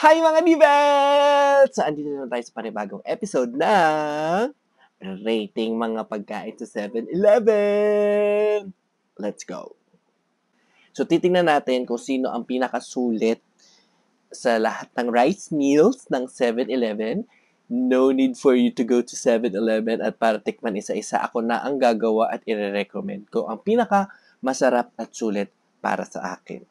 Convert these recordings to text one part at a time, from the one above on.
Hi mga Divets! So, andito na tayo sa panibagong episode ng Rating Mga Pagkain sa 7-Eleven! Let's go! So, titingnan natin kung sino ang pinakasulit sa lahat ng rice meals ng 7-Eleven. No need for you to go to 7-Eleven at para tikman isa-isa. Ako na ang gagawa at i-recommend ko ang pinaka masarap at sulit para sa akin.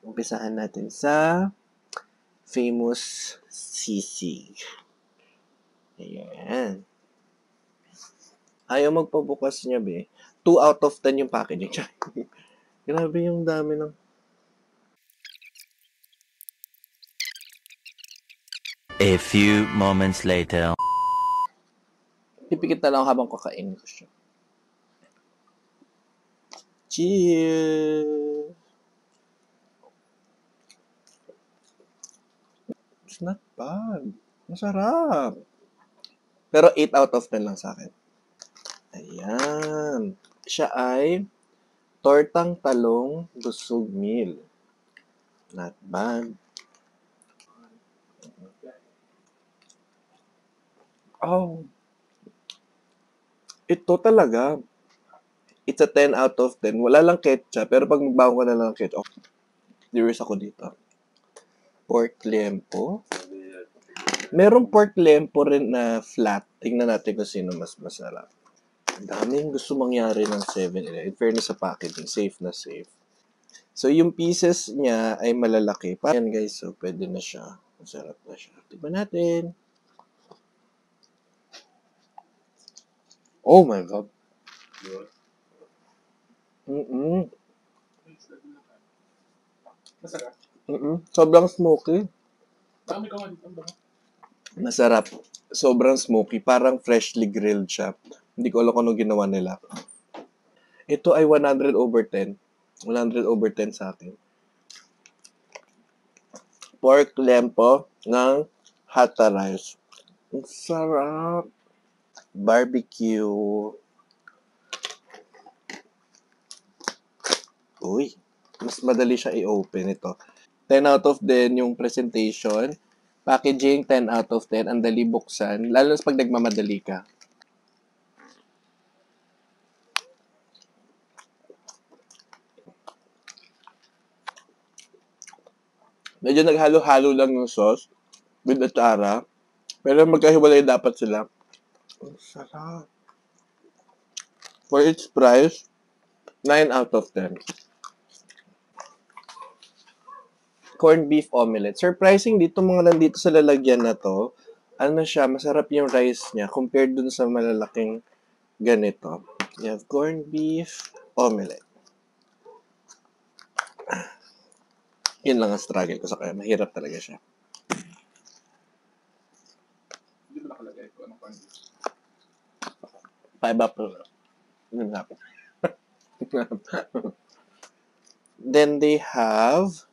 Umpisahan natin sa famous sisig. Ayan. Ayaw magpabukas niya, be. 2 out of 10 yung packaging. Grabe yung dami ng... A few moments later. Pipikit na lang habang kakainin ko siya. Cheers! It's not bad. Masarap. Pero 8 out of 10 lang sa akin. Ayan. Siya ay tortang talong busog meal. Not bad. Oh. Ito talaga. It's a 10 out of 10. Wala lang ketchup. Pero pag magbago ka na lang ng ketchup, serious ako dito. Pork lempo. Merong pork lempo rin na flat. Tingnan natin kung sino mas masarap. Ang daming gusto mangyari ng 7-Eleven. In fairness sa packaging, safe na safe. So, yung pieces niya ay malalaki. Yan guys, so pwede na siya. Masarap na siya. Tignan natin. Oh my God. Sobrang smoky. Masarap. Sobrang smoky. Parang freshly grilled siya. Hindi ko alam kung ano ginawa nila. Ito ay 100 over 10. 100 over 10 sa akin. Pork lempo ng hata rice. Ang sarap. Barbecue. Uy. Mas madali siya i-open ito. 10 out of 10 yung presentation. Packaging, 10 out of 10. Ang dali buksan. Lalo na pag nagmamadali ka. Medyo naghalo-halo lang yung sauce with atsara. Pero magkahiwalay dapat sila. Ang sarap. For its price, 9 out of 10. Corned beef omelette. Surprising dito mga nandito sa lalagyan na to. Ano siya, masarap yung rice niya compared dun sa malalaking ganito. You have corned beef omelette. Yun lang ang struggle ko sa kaya. Mahirap talaga siya. Hindi ba nakalagay ko anong corned beef? 5 up. Yun nga. Then they have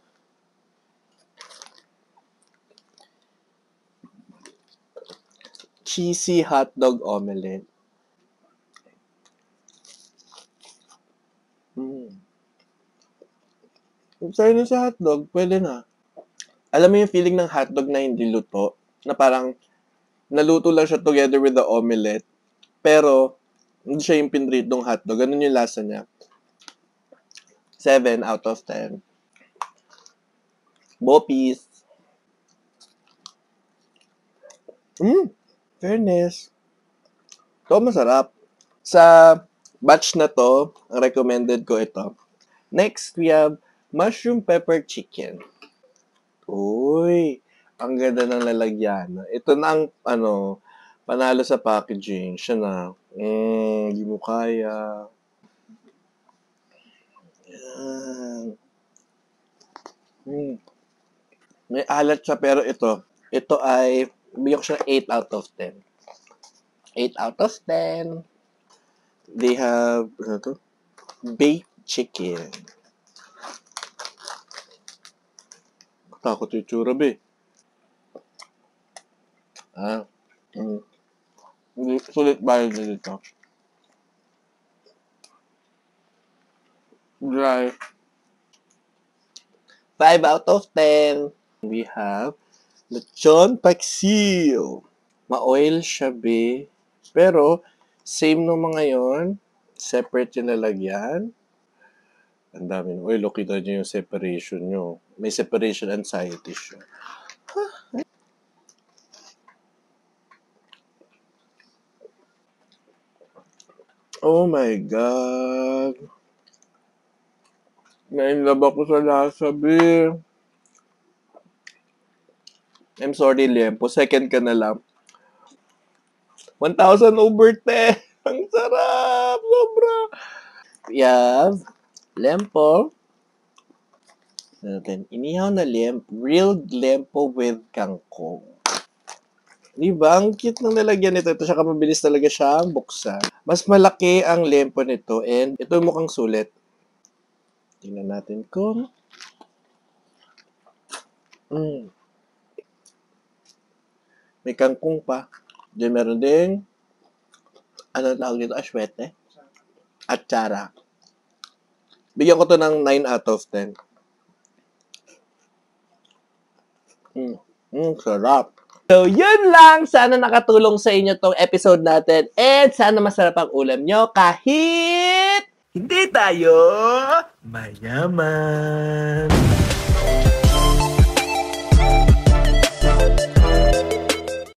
cheesy hotdog omelette. Sorry na sa hotdog, pwede na. Alam mo yung feeling ng hotdog na hindi luto? Na parang naluto lang siya together with the omelette. Pero, hindi siya yung pinritong hotdog. Ganun yung lasa niya. 7 out of 10. Boppies. Fairness. Ito masarap. Sa batch na to, ang recommended ko ito. Next, we have mushroom pepper chicken. Uy, ang ganda ng lalagyan. Ito na ang, panalo sa packaging. Siya na. Hindi mo kaya. Yan. May alat siya, pero ito ay, bigyan ko siya 8 out of 10. 8 out of 10. They have, baked chicken. Takot yung tsura, be. Sulit bayad na dito. Dry. 5 out of 10. We have lechon paksiw. Ma-oil siya, be. Pero, same nung mga yon. Separate yung lalagyan. Ang dami ng oil. Kita nyo yung separation nyo. May separation anxiety siya. Oh my God. Nainlove ako sa lasa, be. I'm sorry, Lempo. Second ka na lang. 1,000 over 10. Ang sarap. Sobra. We have Lempo. Natin. Inihaw na Lempo. Real Lempo with kangkong. Diba? Ang cute ng lalagyan nito. Ito siya mabilis talaga siyang buksan. Mas malaki ang Lempo nito and ito mukhang sulit. Tingnan natin kung may kangkong pa. Diyan meron ding ano tawag dito? Aswete? Atsara. Bigyan ko to ng 9 out of 10. Sarap. So, yun lang. Sana nakatulong sa inyo tong episode natin. And sana masarap ang ulam nyo kahit Hindi tayo mayaman.